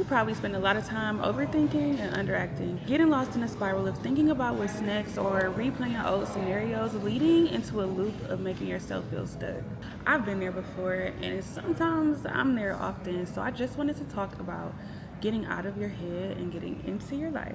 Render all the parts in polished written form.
You probably spend a lot of time overthinking and underacting, getting lost in a spiral of thinking about what's next or replaying old scenarios, leading into a loop of making yourself feel stuck. I've been there before, and sometimes I'm there often, so I just wanted to talk about getting out of your head and getting into your life.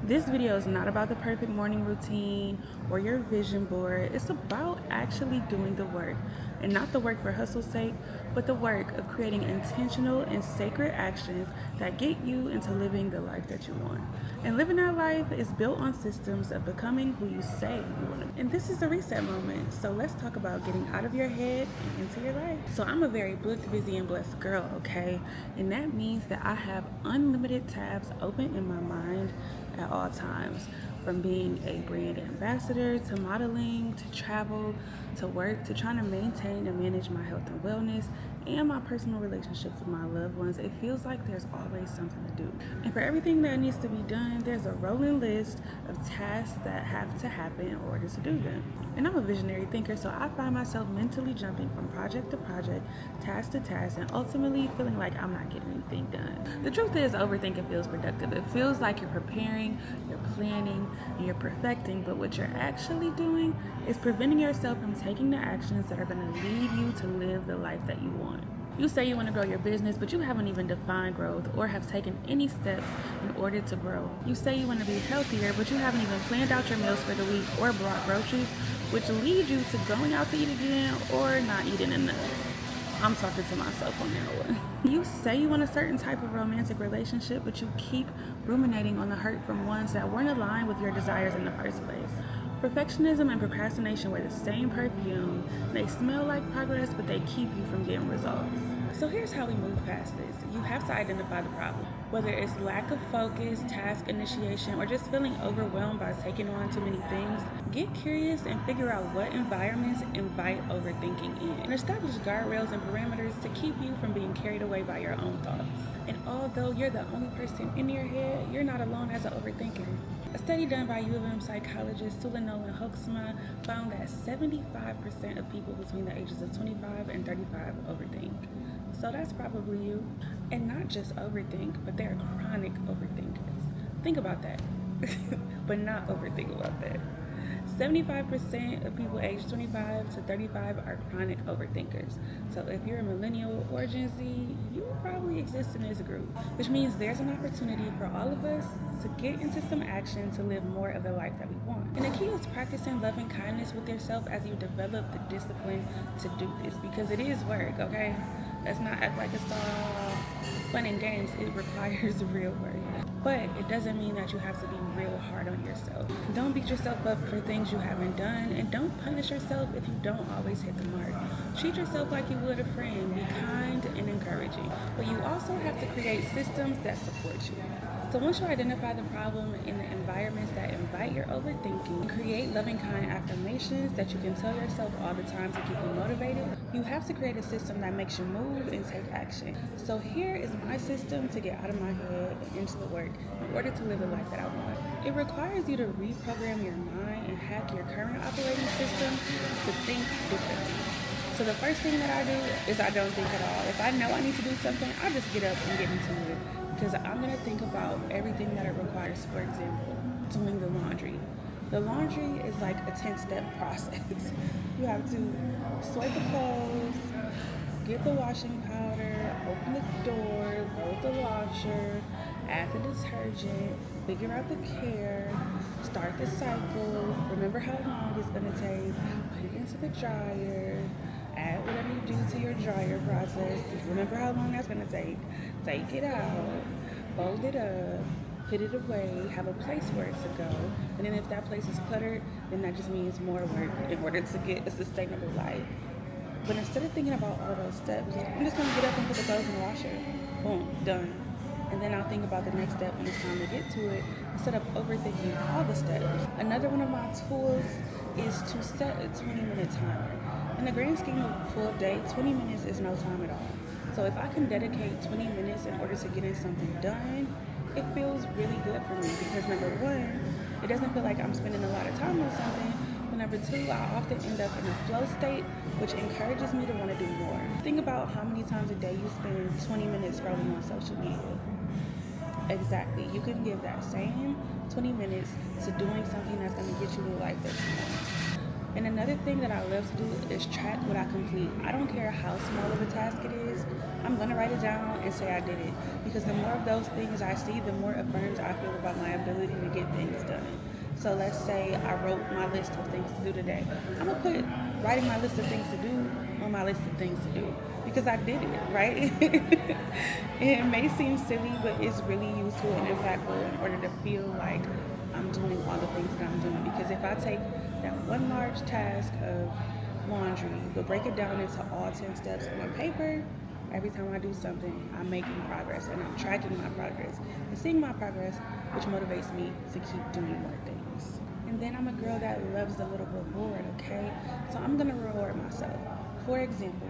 This video is not about the perfect morning routine or your vision board. It's about actually doing the work, and not the work for hustle's sake, but the work of creating intentional and sacred actions that get you into living the life that you want. And living that life is built on systems of becoming who you say you want to be. And this is a reset moment, so let's talk about getting out of your head and into your life. So I'm a very booked, busy, and blessed girl, okay? And that means that I have unlimited tabs open in my mind at all times, from being a brand ambassador to modeling to travel to work to trying to maintain and manage my health and wellness and my personal relationships with my loved ones. It feels like there's always something to do. And for everything that needs to be done, there's a rolling list of tasks that have to happen in order to do them. And I'm a visionary thinker, so I find myself mentally jumping from project to project, task to task, and ultimately feeling like I'm not getting anything done. The truth is, overthinking feels productive. It feels like you're preparing, you're planning, and you're perfecting, but what you're actually doing is preventing yourself from taking the actions that are going to lead you to live the life that you want. You say you want to grow your business, but you haven't even defined growth or have taken any steps in order to grow. You say you want to be healthier, but you haven't even planned out your meals for the week or brought groceries, which lead you to going out to eat again or not eating enough. I'm talking to myself on that one. You say you want a certain type of romantic relationship, but you keep ruminating on the hurt from ones that weren't aligned with your desires in the first place. Perfectionism and procrastination wear the same perfume. They smell like progress, but they keep you from getting results. So here's how we move past this. You have to identify the problem. Whether it's lack of focus, task initiation, or just feeling overwhelmed by taking on too many things, get curious and figure out what environments invite overthinking in. And establish guardrails and parameters to keep you from being carried away by your own thoughts. And although you're the only person in your head, you're not alone as an overthinker. A study done by U of M psychologist Tulanolan Hoeksma found that 75% of people between the ages of 25 and 35 overthink. So that's probably you. And not just overthink, but they're chronic overthinkers. Think about that, but not overthink about that. 75% of people aged 25 to 35 are chronic overthinkers. So if you're a millennial or Gen Z, you probably exist in this group, which means there's an opportunity for all of us to get into some action to live more of the life that we want. And the key is practicing loving kindness with yourself as you develop the discipline to do this, because it is work, okay? Let's not act like it's all fun and games. It requires real work. But it doesn't mean that you have to be real hard on yourself. Don't beat yourself up for things you haven't done, and don't punish yourself if you don't always hit the mark. Treat yourself like you would a friend. Be kind and encouraging. But you also have to create systems that support you. So once you identify the problem in the environments that invite your overthinking, create loving kind affirmations that you can tell yourself all the time to keep you motivated. You have to create a system that makes you move and take action. So here is my system to get out of my head and into the work in order to live the life that I want. It requires you to reprogram your mind and hack your current operating system to think differently. So the first thing that I do is I don't think at all. If I know I need to do something, I just get up and get into it. Because I'm going to think about everything that it requires. For example, doing the laundry. The laundry is like a 10-step process. You have to sort the clothes, get the washing powder, open the door, load the washer, add the detergent, figure out the care, start the cycle, remember how long it's going to take, put it into the dryer, add whatever you do to your dryer process, remember how long that's going to take it out, fold it up, put it away, have a place for it to go, and then if that place is cluttered, then that just means more work in order to get a sustainable life. But instead of thinking about all those steps, I'm just going to get up and put the clothes in the washer. Boom, done. And then I'll think about the next step when it's time to get to it, instead of overthinking all the steps. Another one of my tools is to set a 20-minute timer. In the grand scheme of a full day, 20 minutes is no time at all. So if I can dedicate 20 minutes in order to getting something done, it feels really good for me, because number one, it doesn't feel like I'm spending a lot of time on something. But number two, I often end up in a flow state, which encourages me to want to do more. Think about how many times a day you spend 20 minutes scrolling on social media. Exactly. You can give that same 20 minutes to doing something that's going to get you the life that you want. And another thing that I love to do is track what I complete. I don't care how small of a task it is. I'm going to write it down and say I did it. Because the more of those things I see, the more affirmed I feel about my ability to get things done. So let's say I wrote my list of things to do today. I'm going to put writing my list of things to do on my list of things to do because I did it, right? It may seem silly, but it's really useful and impactful in order to feel like I'm doing all the things that I'm doing. Because if I take that one large task of laundry, but break it down into all 10 steps on paper, every time I do something, I'm making progress and I'm tracking my progress and seeing my progress, which motivates me to keep doing more things. And then I'm a girl that loves a little reward, okay? So I'm gonna reward myself. For example,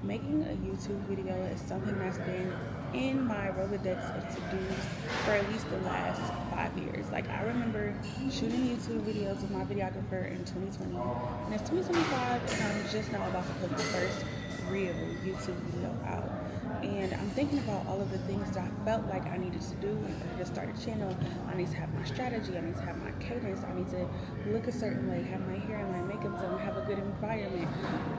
making a YouTube video is something that's been in my Rolodex of to-dos for at least the last 5 years. Like, I remember shooting YouTube videos with my videographer in 2020, and it's 2025, and I'm just now about to put my first real YouTube video out. And I'm thinking about all of the things that I felt like I needed to do in order to start a channel. I need to have my strategy, I need to have my cadence, I need to look a certain way, have my hair and my makeup done, have a good environment,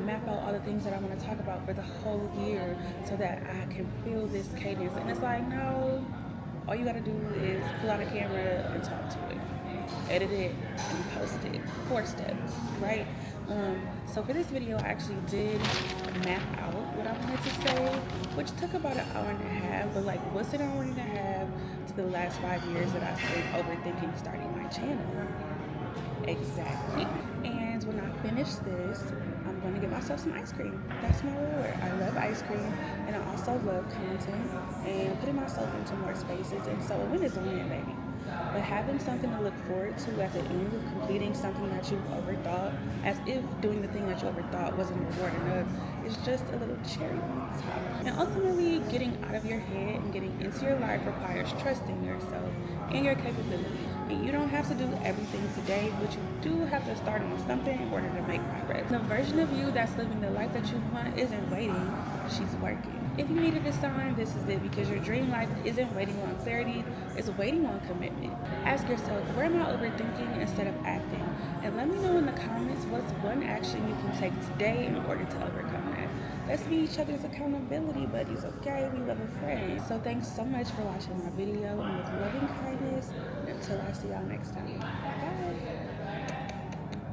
map out all the things that I want to talk about for the whole year so that I can feel this cadence. And it's like, no, all you gotta do is pull out a camera and talk to it, edit it, and post it. 4 steps, right? So for this video, I actually did map out what I wanted to say, which took about an hour and a half, but like, what's an hour and a half to the last 5 years that I spent overthinking starting my channel? Exactly. And when I finish this, I'm going to get myself some ice cream. That's my reward. I love ice cream, and I also love content and putting myself into more spaces. And so a win is a win, baby. But having something to look forward to at the end of completing something that you've overthought, as if doing the thing that you overthought wasn't reward enough, is just a little cherry on top. And ultimately, getting out of your head and getting into your life requires trusting yourself and your capability. And you don't have to do everything today, but you do have to start on something in order to make progress. The version of you that's living the life that you want isn't waiting, she's working. If you needed a sign, this is it, because your dream life isn't waiting on clarity, it's waiting on commitment. Ask yourself, where am I overthinking instead of acting? And let me know in the comments what's one action you can take today in order to overcome that. Let's be each other's accountability buddies, okay? We love a friend. So thanks so much for watching my video, and with loving kindness, until I see y'all next time. Bye.